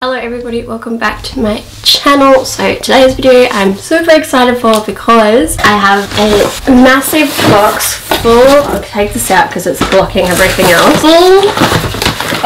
Hello everybody, welcome back to my channel. So today's video I'm super excited for because I have a massive box full, I'll take this out because it's blocking everything else, full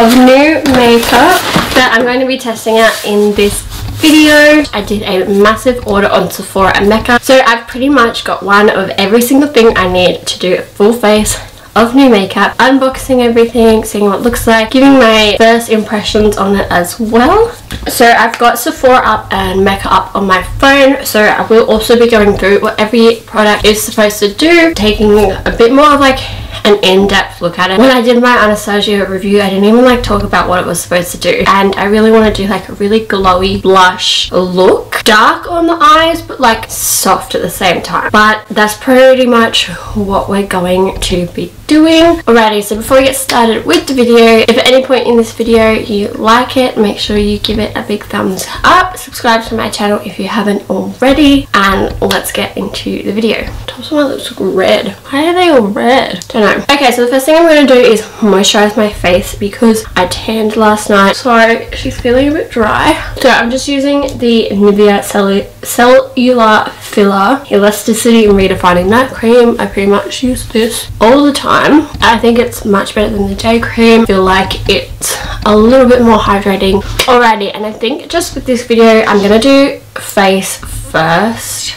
of new makeup that I'm going to be testing out in this video. I did a massive order on Sephora and Mecca, so I've pretty much got one of every single thing I need to do a full face of new makeup, unboxing everything, seeing what it looks like, giving my first impressions on it as well. So I've got Sephora up and Mecca up on my phone, so I will also be going through what every product is supposed to do, taking a bit more of like an in-depth look at it. When I did my Anastasia review, I didn't even like talk about what it was supposed to do, and I really want to do like a really glowy blush look, dark on the eyes but like soft at the same time. But that's pretty much what we're going to be doing. Alrighty, so before we get started with the video, if at any point in this video you like it, make sure you give it a big thumbs up, subscribe to my channel if you haven't already, and let's get into the video. Tops of my lips look red. Why are they all red? Don't know. Okay, so the first thing I'm going to do is moisturize my face because I tanned last night, so she's feeling a bit dry. So I'm just using the Nivea Cellular Filler Elasticity and Redefining Night Cream. I pretty much use this all the time. I think it's much better than the day cream. I feel like it's a little bit more hydrating. Alrighty, and I think just with this video I'm going to do face first.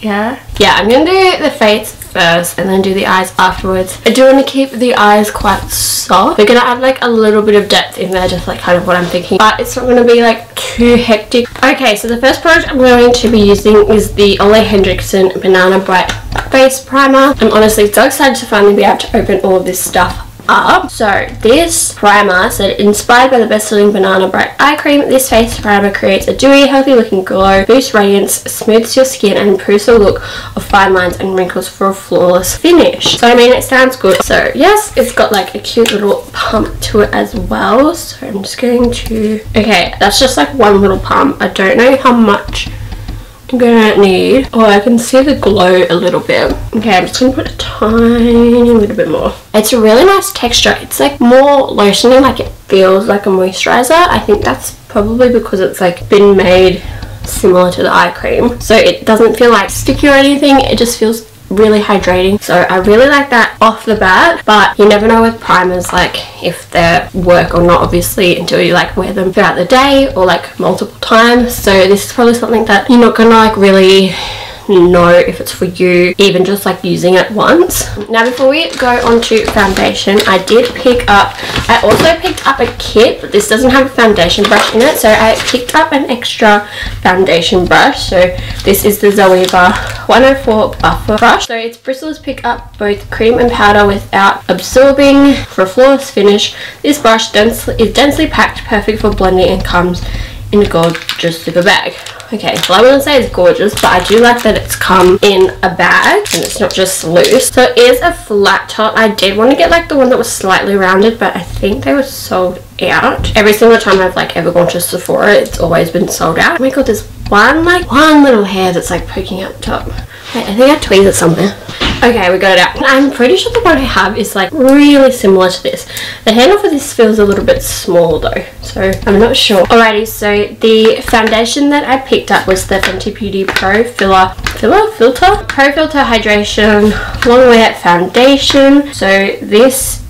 Yeah, I'm going to do the face first and then do the eyes afterwards. I do want to keep the eyes quite soft. We're going to add like a little bit of depth in there, just like kind of what I'm thinking, but it's not going to be like too hectic. Okay, so the first product I'm going to be using is the Ole Henriksen Banana Bright Face Primer. I'm honestly so excited to finally be able to open all of this stuff up. So this primer said, inspired by the best-selling Banana Bright Eye Cream, this face primer creates a dewy, healthy looking glow, boosts radiance, smooths your skin, and improves the look of fine lines and wrinkles for a flawless finish. So I mean, it sounds good. So yes, it's got like a cute little pump to it as well. So I'm just going to, okay, that's just like one little pump. I don't know how much I'm gonna need. Oh, I can see the glow a little bit. Okay, I'm just gonna put a tiny little bit more. It's a really nice texture. It's like more lotiony, like it feels like a moisturizer. I think that's probably because it's like been made similar to the eye cream, so it doesn't feel like sticky or anything. It just feels really hydrating, so I really like that off the bat. But you never know with primers like if they work or not, obviously, until you like wear them throughout the day or like multiple times. So this is probably something that you're not gonna like really know if it's for you, even just like using it once. Now before we go on to foundation, I also picked up a kit, but this doesn't have a foundation brush in it, so I picked up an extra foundation brush. So this is the Zoeva 104 Buffer Brush. So its bristles pick up both cream and powder without absorbing for a flawless finish. This brush is densely packed, perfect for blending, and comes in a gorgeous zipper bag. Okay, well I wouldn't say it's gorgeous, but I do like that it's come in a bag and it's not just loose. So it is a flat top. I did want to get like the one that was slightly rounded, but I think they were sold out. Every single time I've like ever gone to Sephora, it's always been sold out. Oh my god, there's one little hair that's like poking out the top. Wait, I think I tweezed it somewhere. Okay, we got it out. I'm pretty sure the one I have is like really similar to this. The handle for this feels a little bit small though, so I'm not sure. Alrighty, so the foundation that I picked up was the Fenty Beauty Pro Filter Hydration Long Wear Foundation. So this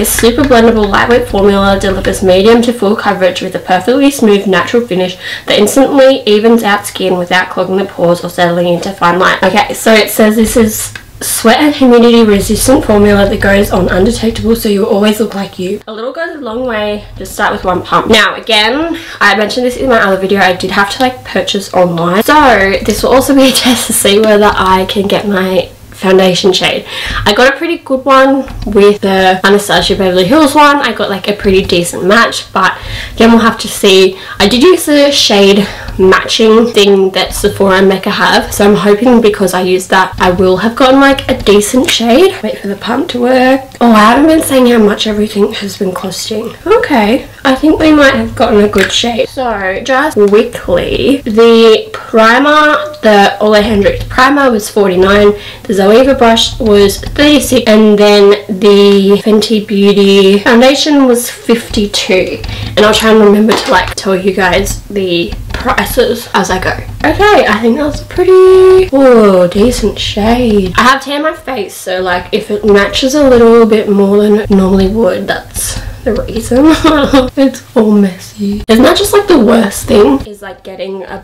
super blendable lightweight formula delivers medium to full coverage with a perfectly smooth natural finish that instantly evens out skin without clogging the pores or settling into fine lines. Okay, so it says this is sweat and humidity resistant formula that goes on undetectable, so you always look like you. A little goes a long way. Just start with one pump. Now again, I mentioned this in my other video, I did have to like purchase online, so this will also be a test to see whether I can get my foundation shade. I got a pretty good one with the Anastasia Beverly Hills one. I got like a pretty decent match, but again we'll have to see. I did use the shade matching thing that Sephora and Mecca have. So I'm hoping because I used that, I will have gotten like a decent shade. Wait for the pump to work. Oh, I haven't been saying how much everything has been costing. Okay, I think we might have gotten a good shade. So just quickly, the primer, the Ole Hendrix primer was $49, the Zoeva brush was $36, and then the Fenty Beauty foundation was $52. And I'll try and remember to like tell you guys the prices as I go. Okay, I think that's a pretty decent shade. I have tanned my face, so like if it matches a little bit more than it normally would, that's the reason. It's all messy. Isn't that just like the worst thing? Is like getting a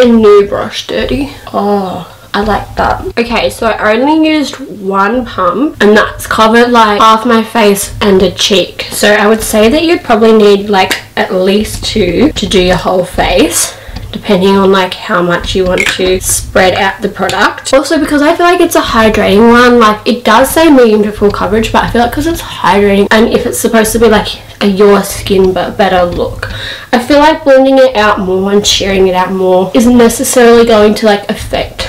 new brush dirty. Oh, I like that. Okay, so I only used one pump and that's covered like half my face and a cheek. So I would say that you'd probably need like at least 2 to do your whole face, depending on like how much you want to spread out the product. Also, because I feel like it's a hydrating one, like it does say medium to full coverage, but I feel like because it's hydrating and if it's supposed to be like a your skin but better look, I feel like blending it out more and shearing it out more isn't necessarily going to like affect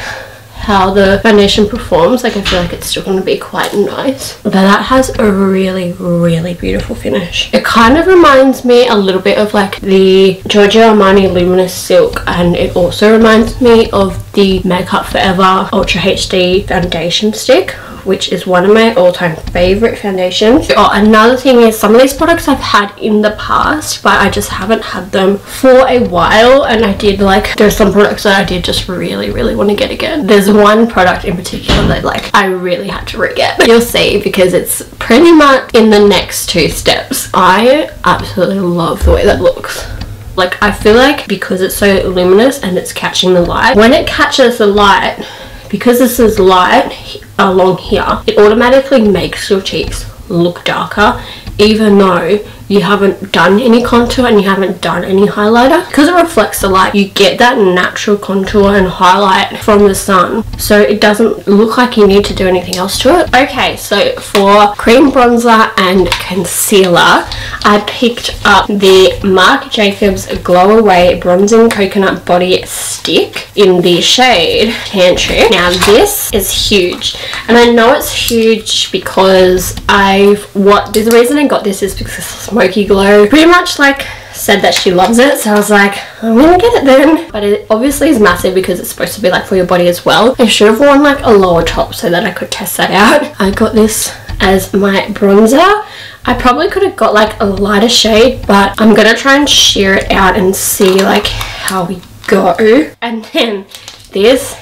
how the foundation performs. Like I feel like it's still going to be quite nice, but that has a really beautiful finish. It kind of reminds me a little bit of like the Giorgio Armani Luminous Silk, and it also reminds me of the Makeup Forever Ultra HD foundation stick, which is one of my all-time favorite foundations. Oh, another thing is some of these products I've had in the past, but I just haven't had them for a while, and I did like, there's some products that I did just really want to get again. There's one product in particular that like I really had to re-get. You'll see, because it's pretty much in the next 2 steps. I absolutely love the way that looks. Like I feel like because it's so luminous and it's catching the light, when it catches the light, because this is light along here, it automatically makes your cheeks look darker, even though you haven't done any contour and you haven't done any highlighter. Because it reflects the light, you get that natural contour and highlight from the sun, so it doesn't look like you need to do anything else to it. Okay, so for cream bronzer and concealer, I picked up the Marc Jacobs Glow Away Bronzing Coconut Body Stick in the shade Tan Trick. Now this is huge, and I know it's huge because the reason I got this is because Smoky Glow pretty much like said that she loves it, so I was like, I'm gonna get it then. But it obviously is massive because it's supposed to be like for your body as well. I should have worn like a lower top so that I could test that out. I got this as my bronzer. I probably could have got like a lighter shade, but I'm gonna try and sheer it out and see like how we go. And then this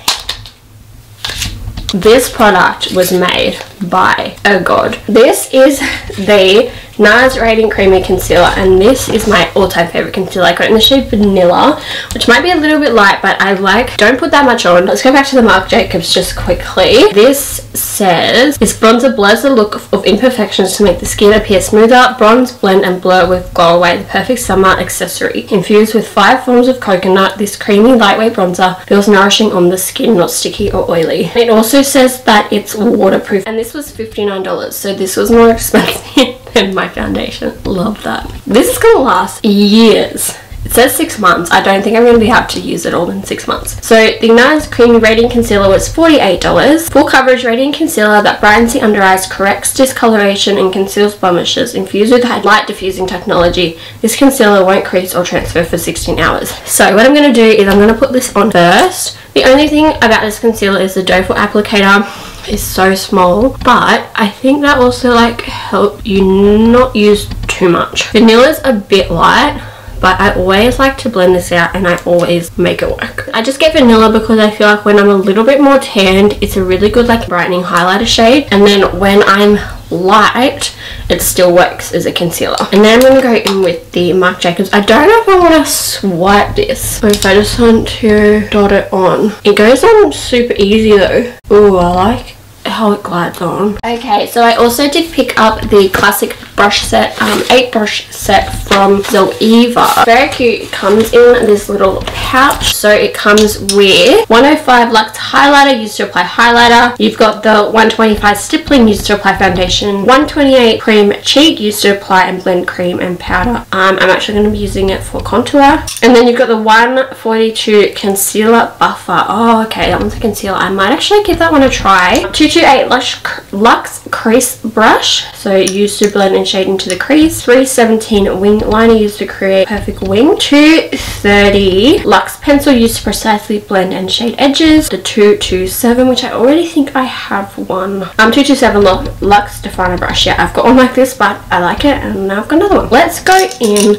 product was made by a god. This is the Nars Radiant Creamy Concealer, and this is my all-time favorite concealer. I got it in the shade Vanilla, which might be a little bit light, but I like, don't put that much on. Let's go back to the Marc Jacobs just quickly. This says, this bronzer blurs the look of imperfections to make the skin appear smoother. Bronze, blend and blur with Glow Away, the perfect summer accessory. Infused with 5 forms of coconut, this creamy lightweight bronzer feels nourishing on the skin, not sticky or oily. It also says that it's waterproof, and this was $59, so this was more expensive than my foundation. Love that. This is gonna last years. It says 6 months. I don't think I'm going to be able to use it all in 6 months. So the Nars Creamy Radiant Concealer was $48. Full coverage radiant concealer that brightens the under eyes, corrects discoloration and conceals blemishes. Infused with light diffusing technology, this concealer won't crease or transfer for 16 hours. So what I'm going to do is I'm going to put this on first. The only thing about this concealer is the doe foot applicator is so small, but I think that also like help you not use too much. Vanilla's a bit light, but I always like to blend this out and I always make it work. I just get vanilla because I feel like when I'm a little bit more tanned, it's a really good like brightening highlighter shade, and then when I'm light, it still works as a concealer. And then I'm going to go in with the Marc Jacobs. I don't know if I want to swipe this or if I just want to dot it on. It goes on super easy though. Ooh, I like how it glides on. Okay, so I also did pick up the classic brush set, 8 brush set from Zoeva. Very cute. It comes in this little pouch. So it comes with 105 Luxe highlighter used to apply highlighter. You've got the 125 stippling used to apply foundation, 128 cream cheek used to apply and blend cream and powder. I'm actually going to be using it for contour. And then you've got the 142 concealer buffer. Oh, okay, that one's a concealer. I might actually give that one a try. 228 Luxe Crease Brush, so used to blend and shade into the crease. 317 wing liner used to create perfect wing. 230 Luxe pencil used to precisely blend and shade edges. The 227, which I already think I have one. 227 Luxe definer brush. Yeah, I've got one like this, but I like it, and now I've got another one. Let's go in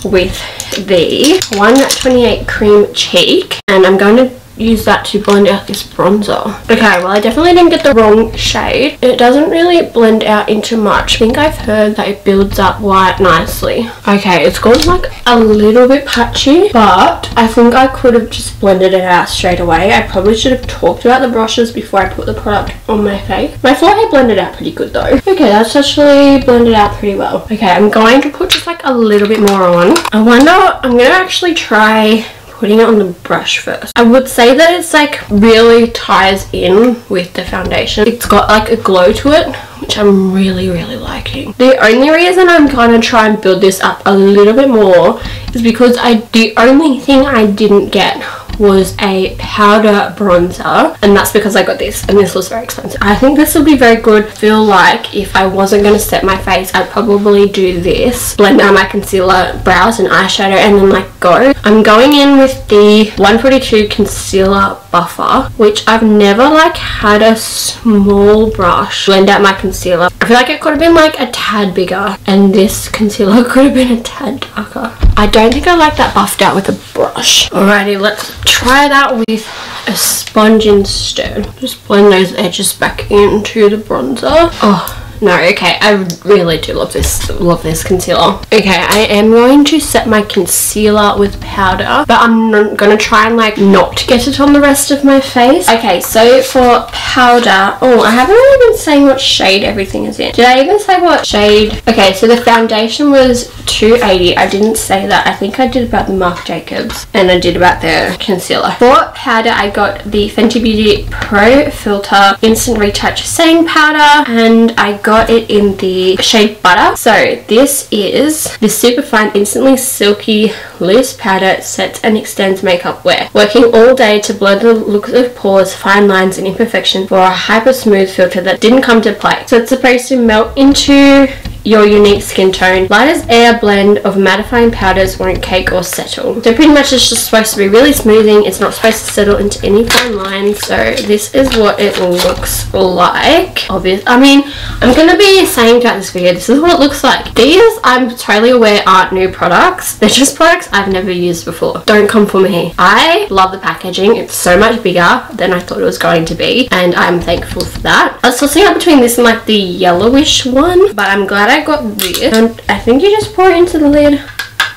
with the 128 cream cheek, and I'm going to use that to blend out this bronzer. Okay, well, I definitely didn't get the wrong shade. It doesn't really blend out into much. I think I've heard that it builds up white nicely. Okay, it's gone like a little bit patchy, but I think I could have just blended it out straight away. I probably should have talked about the brushes before I put the product on my face. My forehead blended out pretty good though. Okay, that's actually blended out pretty well. Okay, I'm going to put just like a little bit more on. I wonder, I'm gonna actually try putting it on the brush first. I would say that it's like really ties in with the foundation. It's got like a glow to it, which I'm really liking. The only reason I'm gonna try and build this up a little bit more is because the only thing I didn't get was a powder bronzer, and that's because I got this, and this was very expensive. I think this will be very good. I feel like if I wasn't going to set my face, I'd probably do this, blend out my concealer, brows and eyeshadow, and then like go. I'm going in with the 142 concealer buffer, which I've never like had a small brush blend out my concealer. I feel like it could have been like a tad bigger, and this concealer could have been a tad darker. I don't think I like that buffed out with a brush. Alrighty, let's try that with a sponge instead. Just blend those edges back into the bronzer. Oh no, okay, I really do love this concealer. Okay, I am going to set my concealer with powder, but I'm gonna try and like not get it on the rest of my face. Okay, so for powder, oh, I haven't really been saying what shade everything is in. Did I even say what shade? Okay, so the foundation was 280. I didn't say that. I think I did about the Marc Jacobs, and I did about the concealer. For powder, I got the Fenty Beauty Pro Filter Instant Retouch Setting Powder, and I got it in the shade Butter. So this is the super fine instantly silky loose powder, sets and extends makeup wear, working all day to blur the looks of pores, fine lines and imperfections for a hyper smooth filter that didn't come to play. So it's supposed to melt into your unique skin tone. Light as air blend of mattifying powders won't cake or settle. So pretty much it's just supposed to be really smoothing. It's not supposed to settle into any fine lines. So this is what it looks like. Obvious. I mean, I'm gonna be saying throughout this video, this is what it looks like. These, I'm totally aware, aren't new products. They're just products I've never used before. Don't come for me. I love the packaging. It's so much bigger than I thought it was going to be, and I'm thankful for that. I was tossing up between this and like the yellowish one, but I'm glad I got this. And I think you just pour it into the lid.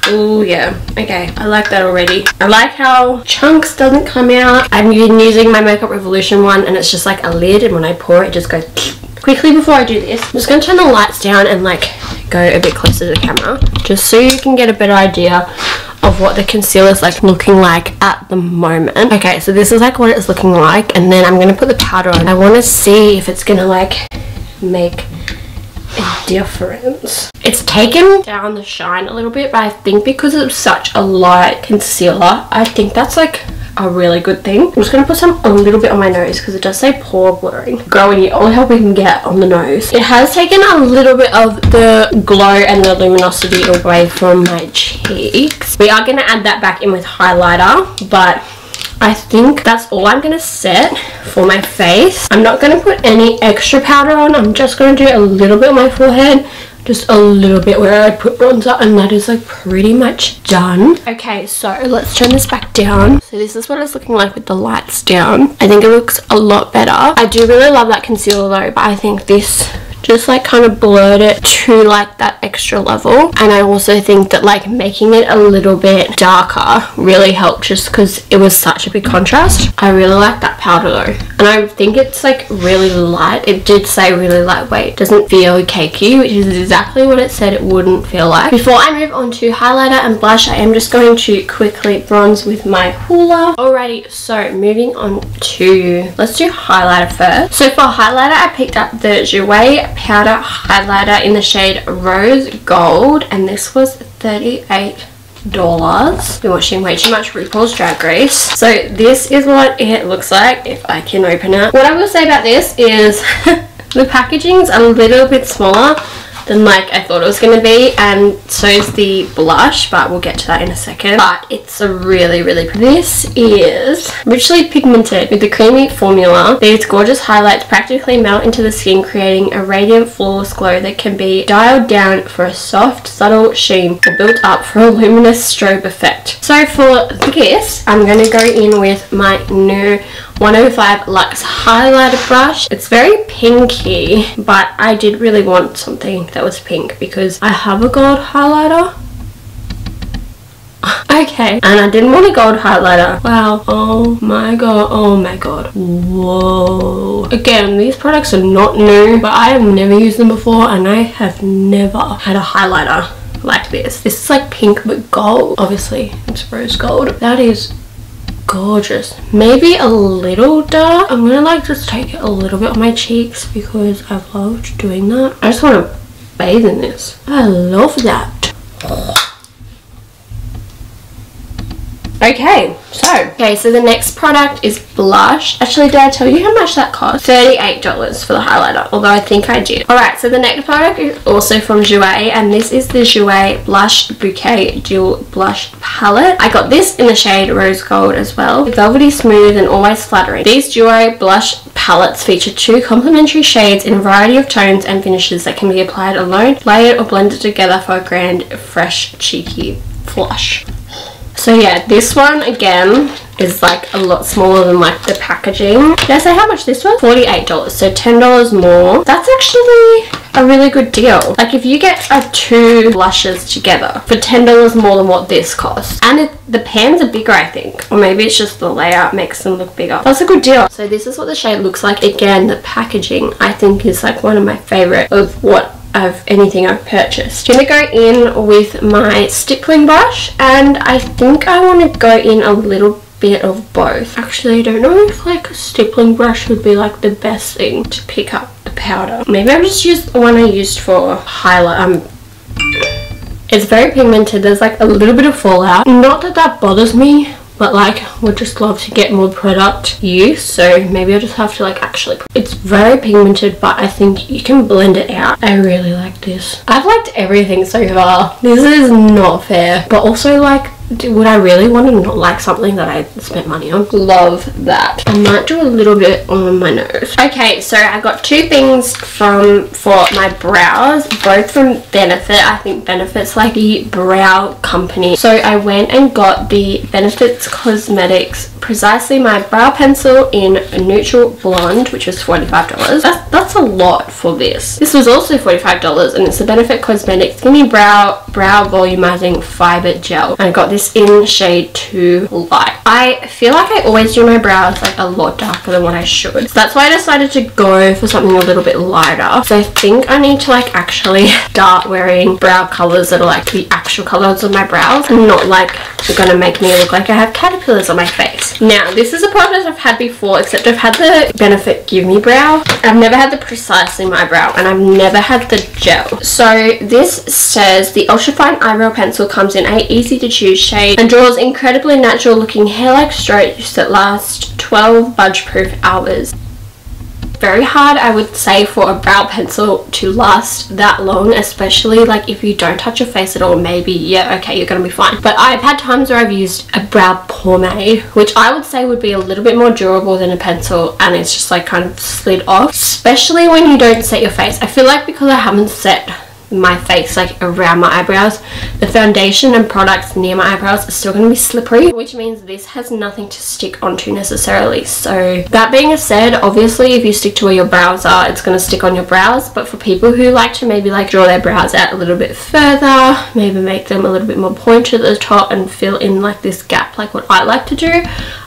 Oh yeah, okay, I like that already. I like how chunks doesn't come out. I've been using my Makeup Revolution one, and it's just like a lid, and when I pour it, it just goes. Quickly before I do this, I'm just going to turn the lights down and like go a bit closer to the camera, just so you can get a better idea of what the concealer is like looking like at the moment. Okay, so this is like what it's looking like, and then I'm going to put the powder on. I want to see if it's going to like make a difference. It's taken down the shine a little bit, but I think because it's such a light concealer, I think that's like a really good thing. I'm just going to put a little bit on my nose because it does say pore blurring. Growing it, all the help we can get on the nose. It has taken a little bit of the glow and the luminosity away from my cheeks. We are going to add that back in with highlighter, but I think that's all I'm going to set for my face. I'm not going to put any extra powder on. I'm just going to do a little bit on my forehead, just a little bit where I put bronzer, and that is like pretty much done. Okay, so let's turn this back down. So this is what it's looking like with the lights down. I think it looks a lot better. I do really love that concealer though, but I think this just like kind of blurred it to like that extra level. And I also think that like making it a little bit darker really helped, just because it was such a big contrast. I really like that powder though, and I think it's like really light. It did say really lightweight, doesn't feel cakey, which is exactly what it said it wouldn't feel like. Before I move on to highlighter and blush, I am just going to quickly bronze with my Hoola. Alrighty, so moving on to, let's do highlighter first. So for highlighter, I picked up the 𝚑𝚂 powder highlighter in the shade Rose Gold, and this was $38. Been watching way too much RuPaul's Drag Race. So this is what it looks like if I can open it. What I will say about this is the packaging's a little bit smaller than like I thought it was going to be, and so is the blush, but we'll get to that in a second. But it's a really pretty. This is richly pigmented with the creamy formula. These gorgeous highlights practically melt into the skin, creating a radiant, flawless glow that can be dialed down for a soft, subtle sheen or built up for a luminous strobe effect. So for this, I'm going to go in with my new 105 Luxe highlighter brush. It's very pinky, but I did really want something that was pink because I have a gold highlighter. Okay, and I didn't want a gold highlighter. Wow, oh my god, oh my god, whoa. Again, these products are not new, but I have never used them before, and I have never had a highlighter like this. This is like pink but gold. Obviously, it's rose gold. That is gorgeous. Maybe a little dark. I'm gonna like just take it a little bit on my cheeks because I've loved doing that. I just want to bathe in this. I love that. Okay, so the next product is blush. Actually, did I tell you how much that cost? $38 for the highlighter, although I think I did. Alright, so the next product is also from 𝚑𝚂, and this is the 𝚑𝚂 Blush Bouquet Dual Blush Palette. I got this in the shade Rose Gold as well. Velvety smooth and always flattering. These 𝚑𝚂 blush palettes feature 2 complementary shades in a variety of tones and finishes that can be applied alone, layered or blended together for a grand, fresh, cheeky flush. So yeah, this one again is like a lot smaller than like the packaging. Did I say how much this was? $48, so $10 more. That's actually a really good deal. Like if you get 2 blushes together for $10 more than what this costs, and the pans are bigger, I think, or maybe it's just the layout makes them look bigger. That's a good deal. So this is what the shade looks like. Again, the packaging I think is like one of my favorite of anything I've purchased. I'm gonna go in with my stippling brush, and I think I want to go in a little bit of both. Actually, I don't know if like a stippling brush would be like the best thing to pick up the powder. Maybe I'll just use the one I used for highlight. It's very pigmented. There's like a little bit of fallout. Not that that bothers me, but like would just love to get more product use, so maybe I just have to like actually. It's very pigmented, but I think you can blend it out. I really like this. I've liked everything so far. This is not fair, but also like, would I really want to not like something that I spent money on? Love that. I might do a little bit on my nose. Okay, so I got 2 things for my brows, both from Benefit. I think Benefit's like the brow company. So I went and got the Benefit's Cosmetics Precisely My Brow Pencil in a Neutral Blonde, which was $45. That's a lot for this. This was also $45, and it's the Benefit Cosmetics Gimme Brow Volumizing Fiber Gel. And I got this in shade 2 Light. I feel like I always do my brows like a lot darker than what I should. So that's why I decided to go for something a little bit lighter. So I think I need to like actually start wearing brow colors that are like the actual colors of my brows, and not like they're gonna make me look like I have caterpillars on my face. Now, this is a product I've had before, except I've had the Benefit Gimme Brow. I've never had the Precisely My Brow, and I've never had the gel. So this says the ultra fine eyebrow pencil comes in 8 easy to choose shades and draws incredibly natural looking hair-like strokes that last 12 budge-proof hours. Very hard, I would say, for a brow pencil to last that long, especially like if you don't touch your face at all. Maybe, yeah, okay, you're gonna be fine. But I've had times where I've used a brow pomade, which I would say would be a little bit more durable than a pencil, and it's just like kind of slid off, especially when you don't set your face. I feel like because I haven't set my face, like around my eyebrows. The foundation and products near my eyebrows are still going to be slippery, which means this has nothing to stick onto necessarily. So that being said, obviously if you stick to where your brows are, it's going to stick on your brows. But for people who like to maybe like draw their brows out a little bit further, maybe make them a little bit more pointed at the top and fill in like this gap, like what I like to do.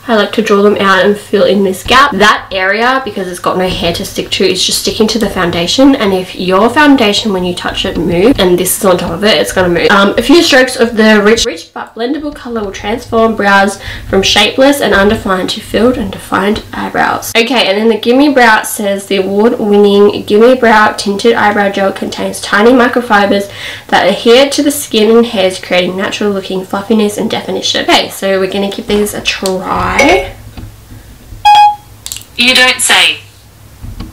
I like to draw them out and fill in this gap. That area, because it's got no hair to stick to, is just sticking to the foundation. And if your foundation, when you touch it, moves, and this is on top of it, it's going to move. A few strokes of the rich but blendable color will transform brows from shapeless and undefined to filled and defined eyebrows. Okay, and then the Gimme Brow says the award-winning Gimme Brow tinted eyebrow gel contains tiny microfibers that adhere to the skin and hairs, creating natural looking fluffiness and definition. Okay, so we're going to give these a try. You don't say.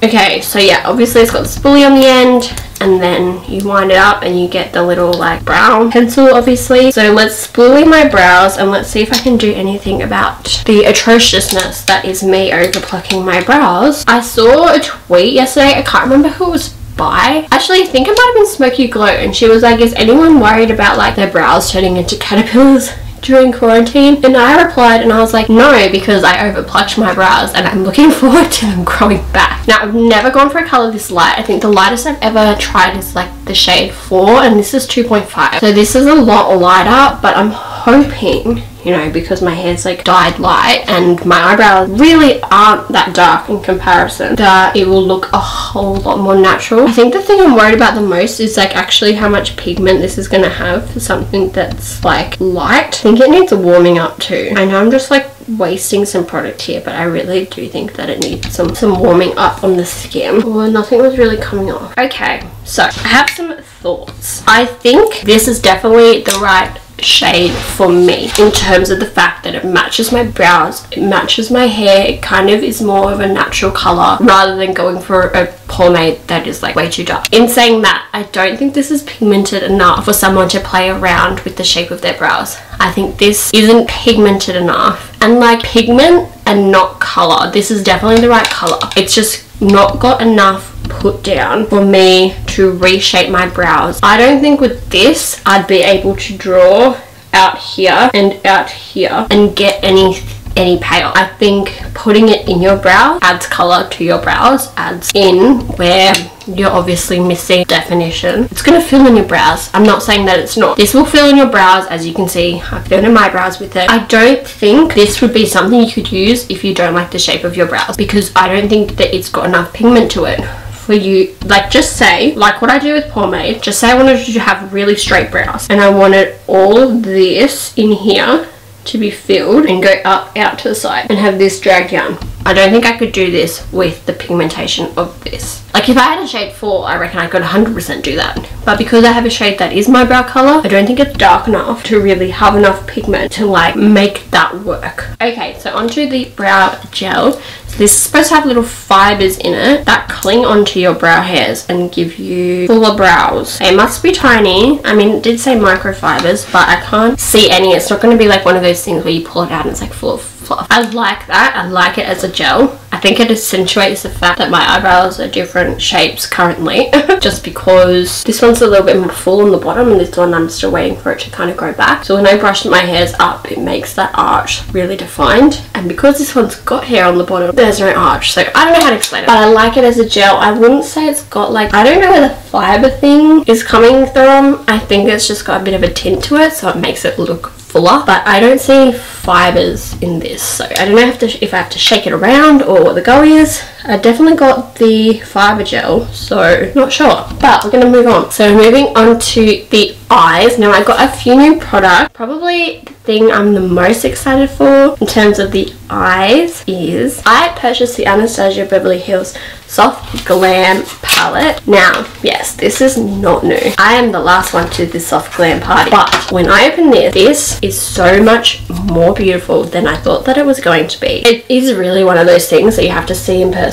Okay, so yeah, obviously it's got the spoolie on the end, and then you wind it up and you get the little like brown pencil, obviously. So let's spoolie my brows and let's see if I can do anything about the atrociousness that is me over plucking my brows. I saw a tweet yesterday, I can't remember who it was by. Actually, I think it might have been Smoky Glow, and she was like, is anyone worried about like their brows turning into caterpillars during quarantine? And I replied and I was like, no, because I overplucked my brows and I'm looking forward to them growing back. Now, I've never gone for a colour this light. I think the lightest I've ever tried is like the shade 4, and this is 2.5. So this is a lot lighter, but I'm hoping, you know, because my hair's like dyed light and my eyebrows really aren't that dark in comparison, that it will look a whole lot more natural. I think the thing I'm worried about the most is like actually how much pigment this is going to have for something that's like light. I think it needs a warming up too. I know I'm just like wasting some product here, but I really do think that it needs some warming up on the skin. Oh, nothing was really coming off. Okay, so I have some thoughts. I think this is definitely the right shade for me in terms of the fact that it matches my brows, it matches my hair, it kind of is more of a natural color rather than going for a pomade that is like way too dark. In saying that, I don't think this is pigmented enough for someone to play around with the shape of their brows. I think this isn't pigmented enough, and like pigment and not color, this is definitely the right color. It's just not got enough put down for me to reshape my brows. I don't think with this I'd be able to draw out here and out here and get any pale. I think putting it in your brow adds color to your brows, adds in where you're obviously missing definition. It's going to fill in your brows. I'm not saying that it's not. This will fill in your brows. As you can see, I've filled in my brows with it. I don't think this would be something you could use if you don't like the shape of your brows, because I don't think that it's got enough pigment to it for you. Like, just say, like what I do with pomade, just say I wanted to have really straight brows and I wanted all of this in here to be filled and go up out to the side and have this drag down. I don't think I could do this with the pigmentation of this. Like if I had a shade 4, I reckon I could 100% do that. But because I have a shade that is my brow color, I don't think it's dark enough to really have enough pigment to like make that work. Okay, so onto the brow gel. So this is supposed to have little fibers in it that cling onto your brow hairs and give you fuller brows. They must be tiny. I mean, it did say microfibers, but I can't see any. It's not going to be like one of those things where you pull it out and it's like full of fluff. I like that. I like it as a gel. I think it accentuates the fact that my eyebrows are different shapes currently just because this one's a little bit more full on the bottom and this one I'm still waiting for it to kind of grow back. So when I brush my hairs up, it makes that arch really defined, and because this one's got hair on the bottom, there's no arch. So I don't know how to explain it, but I like it as a gel. I wouldn't say it's got like, I don't know where the fiber thing is coming from. I think it's just got a bit of a tint to it, so it makes it look fuller, but I don't see fibers in this, so I don't know if I have to shake it around or what the go is. I definitely got the fiber gel, so not sure, but we're gonna move on. So moving on to the eyes. Now I got a few new products. Probably the thing I'm the most excited for in terms of the eyes is I purchased the Anastasia Beverly Hills Soft Glam palette. Now, yes, this is not new. I am the last one to this Soft Glam party, but when I open this is so much more beautiful than I thought that it was going to be. It is really one of those things that you have to see in person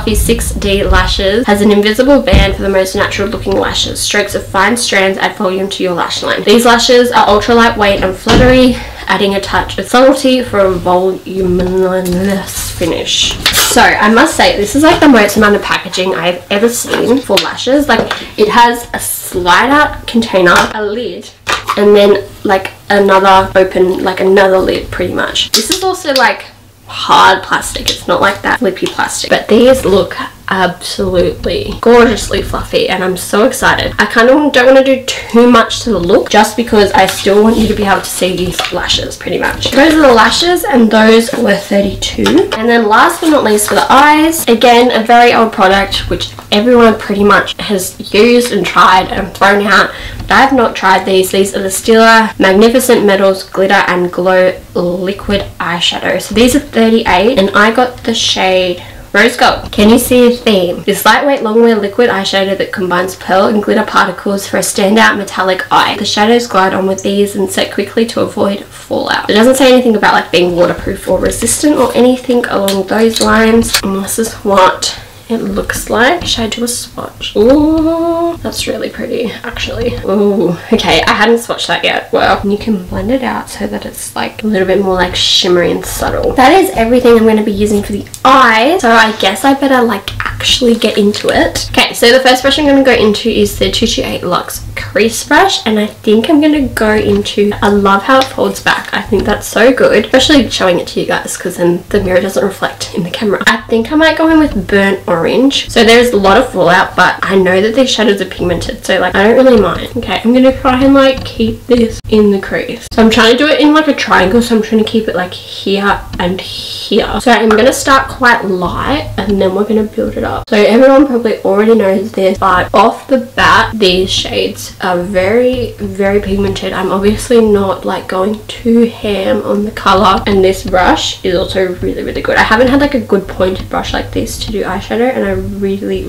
fluffy 6D lashes. Has an invisible band for the most natural looking lashes. Strokes of fine strands add volume to your lash line. These lashes are ultra lightweight and fluttery, adding a touch of subtlety for a voluminous finish. So I must say, this is like the most amount of packaging I've ever seen for lashes. Like, it has a slide out container, a lid, and then like another open, like another lid pretty much. This is also like hard plastic. It's not like that flippy plastic, but these look absolutely gorgeously fluffy and I'm so excited. I kind of don't want to do too much to the look just because I still want you to be able to see these lashes pretty much. Those are the lashes and those were $32. And then last but not least, for the eyes, again a very old product which everyone pretty much has used and tried and thrown out, but I have not tried these. These are the Stila Magnificent Metals Glitter and Glow Liquid Eyeshadow. So these are 38 and I got the shade Rose Gold. Can you see a theme? This lightweight long-wear liquid eyeshadow that combines pearl and glitter particles for a standout metallic eye. The shadows glide on with ease and set quickly to avoid fallout. It doesn't say anything about like being waterproof or resistant or anything along those lines. And this is what it looks like. Should I do a swatch? Ooh, that's really pretty actually. Ooh, okay, I hadn't swatched that yet. Well, you can blend it out so that it's like a little bit more like shimmery and subtle. That is everything I'm going to be using for the eyes. So I guess I better like actually get into it. Okay, so the first brush I'm going to go into is the 228 Luxe Crease Brush, and I think I'm going to go into, I love how it folds back. I think that's so good, especially showing it to you guys because then the mirror doesn't reflect in the camera. I think I might go in with burnt orange. So there's a lot of fallout, but I know that these shadows are pigmented, so like I don't really mind. Okay, I'm going to try and like keep this in the crease. So I'm trying to do it in like a triangle, so I'm trying to keep it like here and here. So I'm going to start quite light and then we're going to build it up. So everyone probably already knows this, but off the bat these shades are very pigmented. I'm obviously not like going too ham on the color, and this brush is also really good. I haven't had like a good pointed brush like this to do eyeshadow, and I really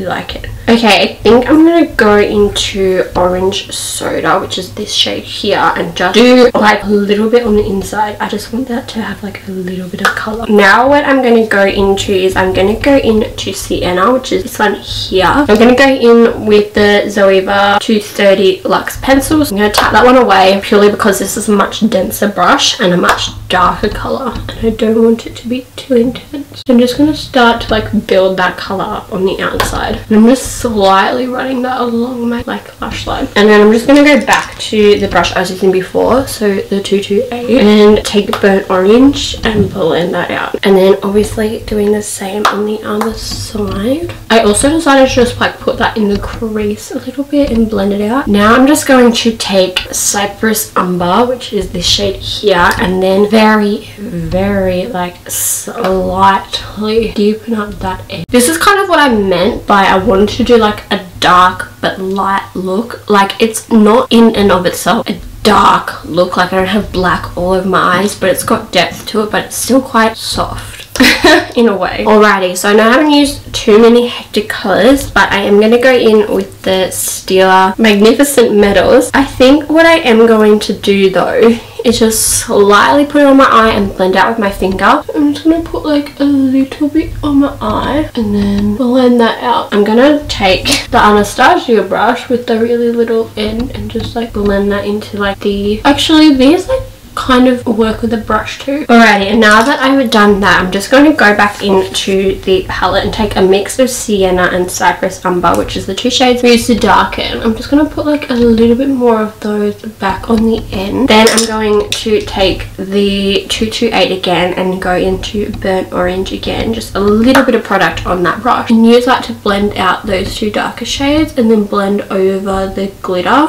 like it. Okay, I think I'm going to go into Orange Soda, which is this shade here, and just do like a little bit on the inside. I just want that to have like a little bit of color. Now what I'm going to go into is I'm going to go into Sienna, which is this one here. I'm going to go in with the Zoeva 230 Luxe pencils. I'm going to tap that one away purely because this is a much denser brush and a much darker color, and I don't want it to be too intense. I'm just going to start to like build that color up on the outside, and I'm just slightly running that along my like lash line, and then I'm just going to go back to the brush I was using before, so the 228, and take the burnt orange and blend that out, and then obviously doing the same on the other side. I also decided to just like put that in the crease a little bit and blend it out. Now I'm just going to take Cypress Umber, which is this shade here, and then very like slightly deepen up that edge. This is kind of what I meant by I wanted to do like a dark but light look. Like it's not in and of itself a dark look, like I don't have black all over my eyes, but it's got depth to it, but it's still quite soft in a way. Alrighty, so I know I haven't used too many hectic colors, but I am going to go in with the Stila Magnificent Metals. I think what I am going to do though is just slightly put it on my eye and blend out with my finger. I'm just going to put like a little bit on my eye and then blend that out. I'm going to take the Anastasia brush with the really little end and just like blend that into like the, actually these like kind of work with the brush too. Alrighty, and now that I've done that, I'm just going to go back into the palette and take a mix of Sienna and Cypress Umber, which is the two shades we used to darken. I'm just going to put like a little bit more of those back on the end. Then I'm going to take the 228 again and go into Burnt Orange again, just a little bit of product on that brush, and use that to blend out those two darker shades and then blend over the glitter.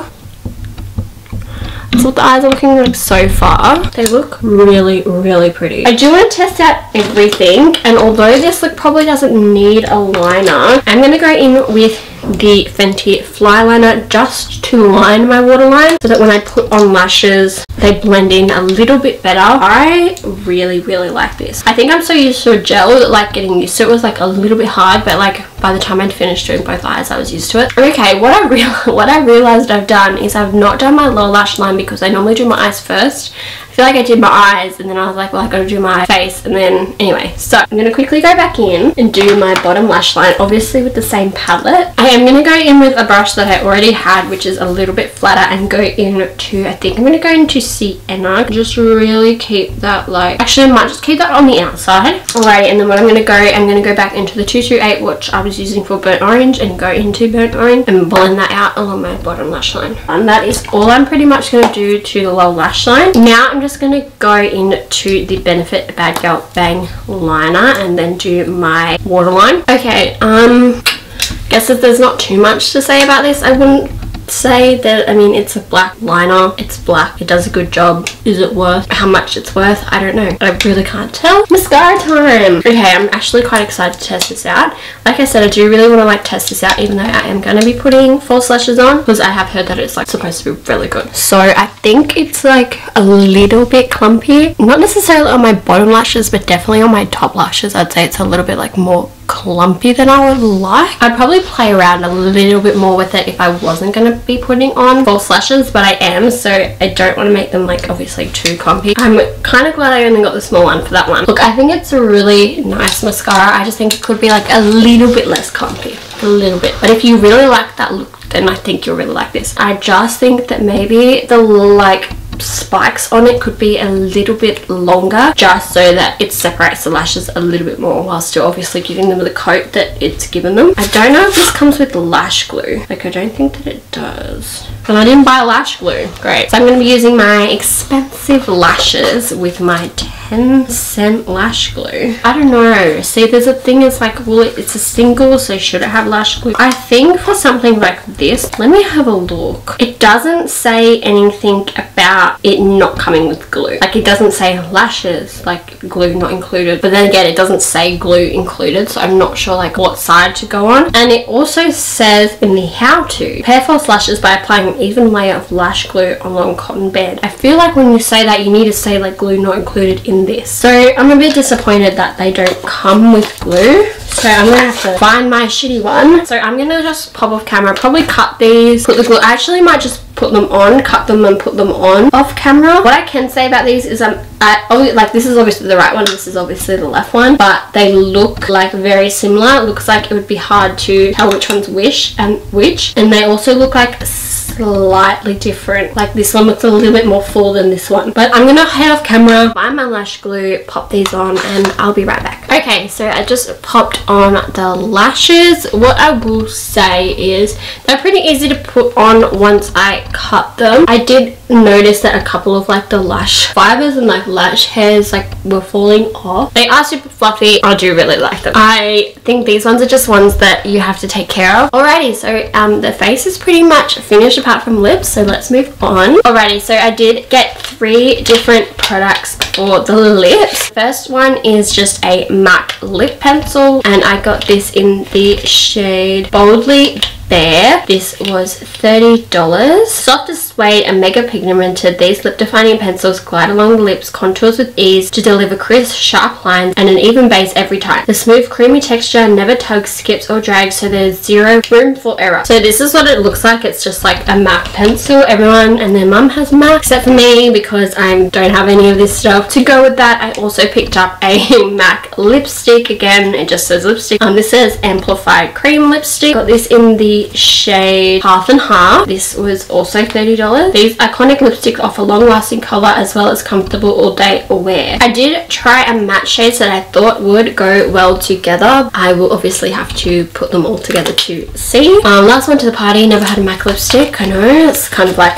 That's what the eyes are looking like so far. They look really pretty. I do want to test out everything, and although this look probably doesn't need a liner, I'm going to go in with the Fenty Fly Liner just to line my waterline so that when I put on lashes they blend in a little bit better. I really like this. I think I'm so used to a gel that like getting used to it was like a little bit hard, but like by the time I'd finished doing both eyes I was used to it. Okay, what I realized I've done is I've not done my lower lash line because I normally do my eyes first. I feel like I did my eyes and then I was like, well, I gotta do my face, and then anyway, so I'm gonna quickly go back in and do my bottom lash line, obviously with the same palette. I am gonna go in with a brush that I already had, which is a little bit flatter, and go into, I think I'm gonna go into Sienna. Just really keep that like, actually I might just keep that on the outside. Alright, and then what I'm gonna go back into the 228, which I was using for Burnt Orange, and go into Burnt Orange and blend that out along my bottom lash line. And that is all I'm pretty much gonna do to the lower lash line. Now I'm just going to go into the Benefit Bad Girl Bang liner and then do my waterline. Okay, guess if there's not too much to say about this, I wouldn't say that, I mean, it's a black liner, it's black, it does a good job. Is it worth how much it's worth? I don't know, I really can't tell. Mascara time! Okay, I'm actually quite excited to test this out. Like I said, I do really want to like test this out, even though I am going to be putting false lashes on, because I have heard that it's like supposed to be really good. So I think it's like a little bit clumpy, not necessarily on my bottom lashes, but definitely on my top lashes. I'd say it's a little bit like more clumpy than I would like. I'd probably play around a little bit more with it if I wasn't going to be putting on false lashes, but I am, so I don't want to make them like obviously too clumpy. I'm kind of glad I only got the small one for that one. Look, I think it's a really nice mascara. I just think it could be like a little bit less clumpy, a little bit, but if you really like that look, then I think you'll really like this. I just think that maybe the like spikes on it could be a little bit longer, just so that it separates the lashes a little bit more while still obviously giving them the coat that it's given them. I don't know if this comes with lash glue. Like, I don't think that it does. And I didn't buy lash glue. Great. So I'm going to be using my expensive lashes with my 10-cent lash glue. I don't know. See, there's a thing, it's like, well, it's a single, so should it have lash glue? I think for something like this, let me have a look. It doesn't say anything about it not coming with glue. Like, it doesn't say lashes, like glue not included. But then again, it doesn't say glue included, so I'm not sure like what side to go on. And it also says in the how to, pair false lashes by applying an even layer of lash glue on long cotton bed. I feel like when you say that, you need to say like glue not included in this. So I'm a bit disappointed that they don't come with glue. So I'm gonna have to find my shitty one. So I'm gonna just pop off camera, probably cut these, put the glue. I actually might just put them on, cut them and put them on off camera. What I can say about these is like, this is obviously the right one, this is obviously the left one, but they look like very similar. It looks like it would be hard to tell which one's which, and they also look like slightly different. Like, this one looks a little bit more full than this one. But I'm gonna head off camera, find my lash glue, pop these on, and I'll be right back. Okay, so I just popped on the lashes. What I will say is they're pretty easy to put on once I cut them. I did notice that a couple of like the lash fibers and like lash hairs like were falling off. They are super fluffy. I do really like them. I think these ones are just ones that you have to take care of. Alrighty, so the face is pretty much finished apart from lips, so let's move on. Alrighty, so I did get 3 different products for the lips. First one is just a MAC lip pencil, and I got this in the shade Boldly Bare. This was $30. Soft as suede and mega pigmented, these lip defining pencils glide along the lips contours with ease to deliver crisp, sharp lines and an even base every time. The smooth, creamy texture never tugs, skips or drags, so there's zero room for error. So this is what it looks like. It's just like a MAC pencil. Everyone and their mum has MAC, except for me, because I don't have any of this stuff. To go with that, I also picked up a MAC lipstick. Again, it just says lipstick. This says Amplified Cream Lipstick. Got this in the shade Half and Half. This was also $30. These iconic lipsticks offer long-lasting color as well as comfortable all-day wear. I did try a matte shades that I thought would go well together. I will obviously have to put them all together to see. Last one to the party, never had a MAC lipstick. I know, it's kind of like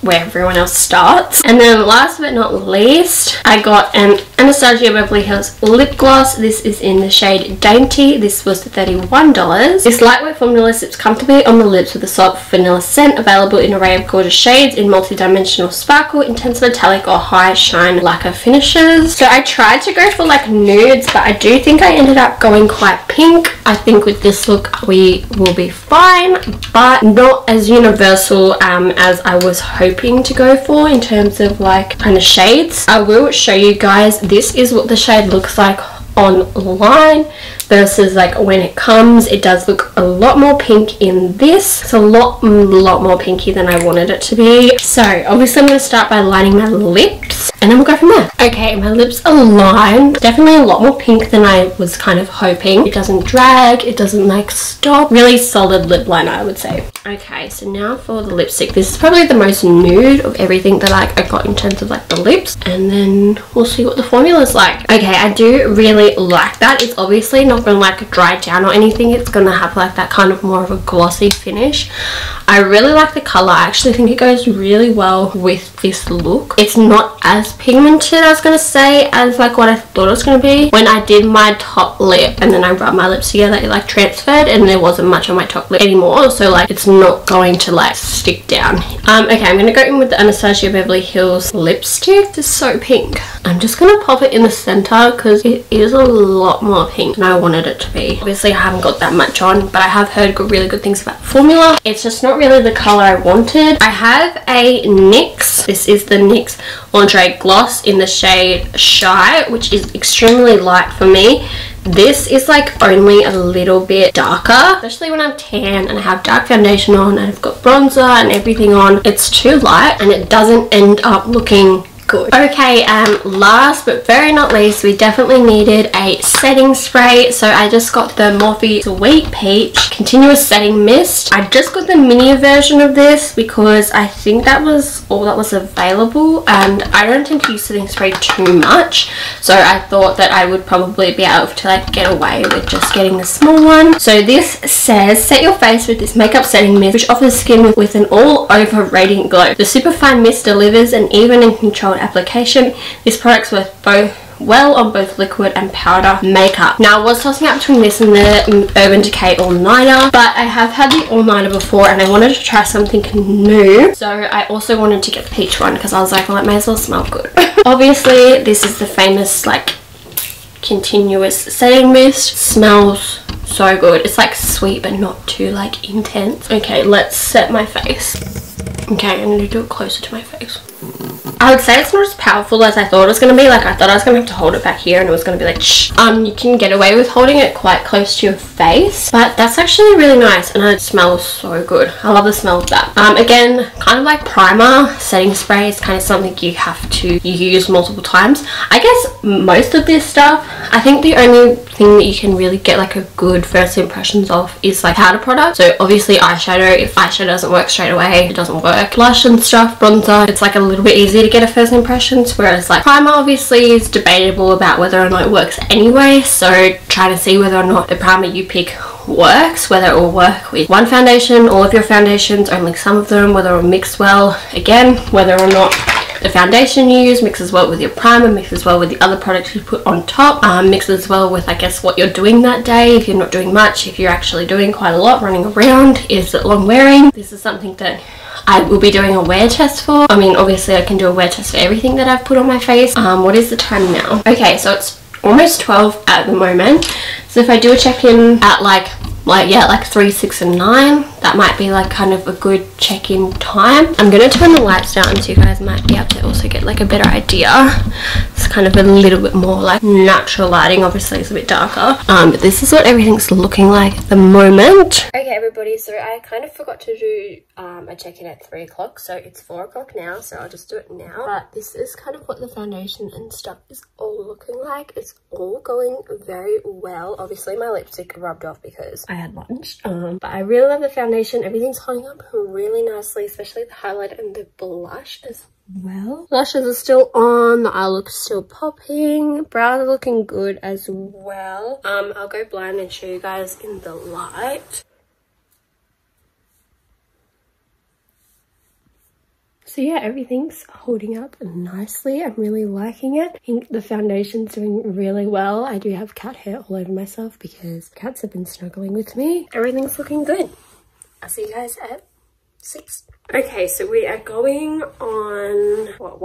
where everyone else starts. And then last but not least, I got an Anastasia Beverly Hills lip gloss. This is in the shade Dainty. This was $31. This lightweight formula sits comfortably on the lips with a soft vanilla scent, available in an array of gorgeous shades in multi-dimensional sparkle, intense metallic or high shine lacquer finishes. So I tried to go for like nudes, but I do think I ended up going quite pink. I think with this look we will be fine, but not as universal as I was hoping to go for in terms of like kind of shades. I will show you guys, this is what the shade looks like online versus like when it comes. It does look a lot more pink in this. It's a lot more pinky than I wanted it to be. So obviously I'm going to start by lining my lips and then we'll go from there. Okay, my lips are lined. Definitely a lot more pink than I was kind of hoping. It doesn't drag, it doesn't like stop. Really solid lip liner, I would say. Okay, so now for the lipstick. This is probably the most nude of everything that I got in terms of like the lips, and then we'll see what the formula is like. Okay, I do really like that. It's obviously not going to like dry down or anything. It's going to have like that kind of more of a glossy finish. I really like the color. I actually think it goes really well with this look. It's not as pigmented, I was going to say, as like what I thought it was going to be. When I did my top lip and then I rubbed my lips together, it like transferred and there wasn't much on my top lip anymore, so like it's not going to like stick down. Okay, I'm going to go in with the Anastasia Beverly Hills lipstick. It's so pink. I'm just going to pop it in the center because it is a lot more pink than I wanted it to be. Obviously I haven't got that much on, but I have heard really good things about the formula. It's just not really the color I wanted. I have a NYX. This is the NYX Lingerie Gloss in the shade Shy, which is extremely light for me. This is like only a little bit darker, especially when I'm tan and I have dark foundation on and I've got bronzer and everything on. It's too light and it doesn't end up looking good. Okay, last but very not least, we definitely needed a setting spray. So I just got the Morphe Sweet Peach Continuous Setting Mist. I just got the mini version of this because I think that was all that was available, and I don't tend to use setting spray too much, so I thought that I would probably be able to like get away with just getting the small one. So this says, set your face with this makeup setting mist which offers skin with an all-over radiant glow. The superfine mist delivers an even and controlled application. This product's worth well on both liquid and powder makeup. Now I was tossing up between this and the Urban Decay All-Nighter, but I have had the All-Nighter before and I wanted to try something new, so I also wanted to get the peach one because I was like, well, it may as well smell good. Obviously this is the famous like continuous setting mist. Smells so good. It's like sweet but not too like intense. Okay, let's set my face. Okay, I'm gonna do it closer to my face. I would say it's not as powerful as I thought it was going to be. Like, I thought I was going to have to hold it back here and it was going to be like, shh. You can get away with holding it quite close to your face, but that's actually really nice and it smells so good. I love the smell of that. Again, kind of like primer, setting spray is kind of something you have to use multiple times. I guess most of this stuff, I think the only thing that you can really get like a good first impressions of is like powder product. So obviously eyeshadow, if eyeshadow doesn't work straight away, it doesn't work. Blush and stuff, bronzer, it's like a little bit easier to get a first impressions, whereas like primer obviously is debatable about whether or not it works anyway, so trying to see whether or not the primer you pick works, whether it will work with one foundation, all of your foundations, only some of them, whether it will mix well, again, whether or not the foundation you use mixes well with your primer, mixes well with the other products you put on top, mixes well with I guess what you're doing that day. If you're not doing much, if you're actually doing quite a lot, running around, is it long wearing? This is something that I will be doing a wear test for. I mean, obviously I can do a wear test for everything that I've put on my face. What is the time now? Okay, so it's almost 12 at the moment. So if I do a check-in at like 3, 6 and 9, that might be like kind of a good check-in time. I'm gonna turn the lights down so you guys might be able to also get like a better idea. It's kind of a little bit more like natural lighting. Obviously it's a bit darker, but this is what everything's looking like at the moment. Okay everybody, so I kind of forgot to do a check-in at 3 o'clock, so it's 4 o'clock now, so I'll just do it now. But this is kind of what the foundation and stuff is all looking like. It's all going very well. Obviously my lipstick rubbed off because I had lunch, but I really love the foundation. Everything's holding up really nicely, especially the highlight and the blush as well. Lashes are still on, the eye look's still popping, brows are looking good as well. I'll go blind and show you guys in the light. So yeah, everything's holding up nicely. I'm really liking it. I think the foundation's doing really well. I do have cat hair all over myself because cats have been snuggling with me. Everything's looking good. I'll see you guys at 6. Okay, so we are going on what,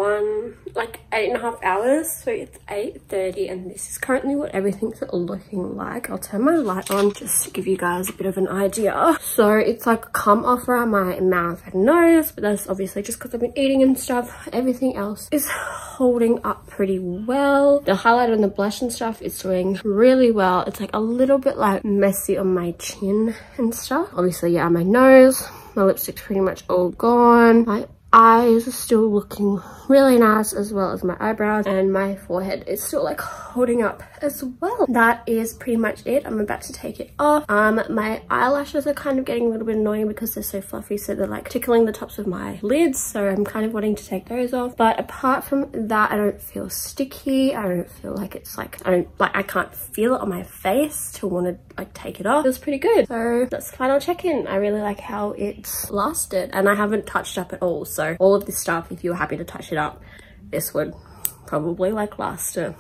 like 8.5 hours, so it's 8:30 and this is currently what everything's looking like. I'll turn my light on just to give you guys a bit of an idea. So it's like come off around my mouth and nose, but that's obviously just because I've been eating and stuff. Everything else is holding up pretty well. The highlight and the blush and stuff is doing really well. It's like a little bit like messy on my chin and stuff. Obviously, yeah, my nose. My lipstick's pretty much all gone. My eyes are still looking really nice, as well as my eyebrows, and my forehead is still like holding up as well. That is pretty much it. I'm about to take it off. My eyelashes are kind of getting a little bit annoying because they're so fluffy, so they're like tickling the tops of my lids, so I'm kind of wanting to take those off. But apart from that, I don't feel sticky. I don't feel like it's like, I can't feel it on my face to want to like take it off. It feels pretty good. So that's the final check-in. I really like how it's lasted, and I haven't touched up at all. So all of this stuff, if you were happy to touch it up, this would probably like last a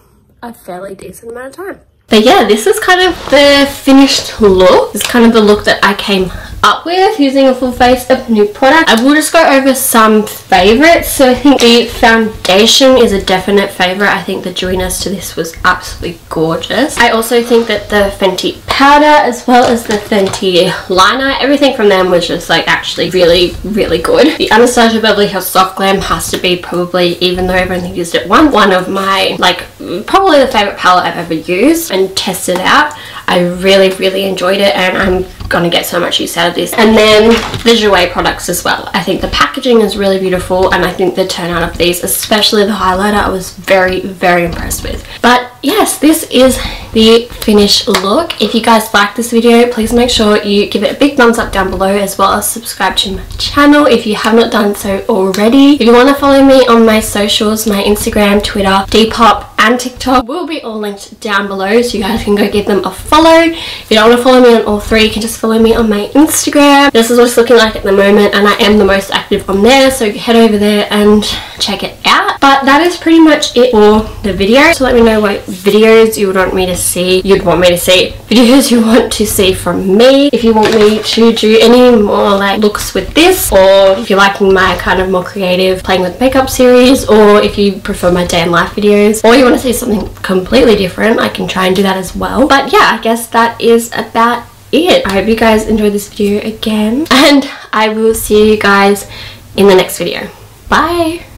fairly decent amount of time. But yeah, this is kind of the finished look. This is kind of the look that I came up with using a full face of new product. I will just go over some favorites. So I think the foundation is a definite favorite. I think the dewiness to this was absolutely gorgeous. I also think that the Fenty powder as well as the Fenty liner, everything from them was just like actually really, really good. The Anastasia Beverly Hills Soft Glam has to be probably, even though I've only used it one of my like probably the favourite palette I've ever used and tested out. I really enjoyed it, and I'm gonna get so much use out of this. And then the 𝚑𝚗𝚃 products as well. I think the packaging is really beautiful, and I think the turnout of these, especially the highlighter, I was very impressed with. But yes, this is the finished look. If you guys like this video, please make sure you give it a big thumbs up down below, as well as subscribe to my channel if you have not done so already. If you want to follow me on my socials, my Instagram, Twitter, Depop and TikTok will be all linked down below, so you guys can go give them a follow. If you don't want to follow me on all three, you can just follow me on my Instagram. This is what it's looking like at the moment, and I am the most active on there, so head over there and check it out. But that is pretty much it for the video. So let me know what videos you would want me to see. Videos you want to see from me. If you want me to do any more like looks with this, or if you're liking my kind of more creative playing with makeup series, or if you prefer my day in life videos, or you want to see something completely different, I can try and do that as well. But yeah, I guess that is about it. I hope you guys enjoyed this video again, and I will see you guys in the next video. Bye!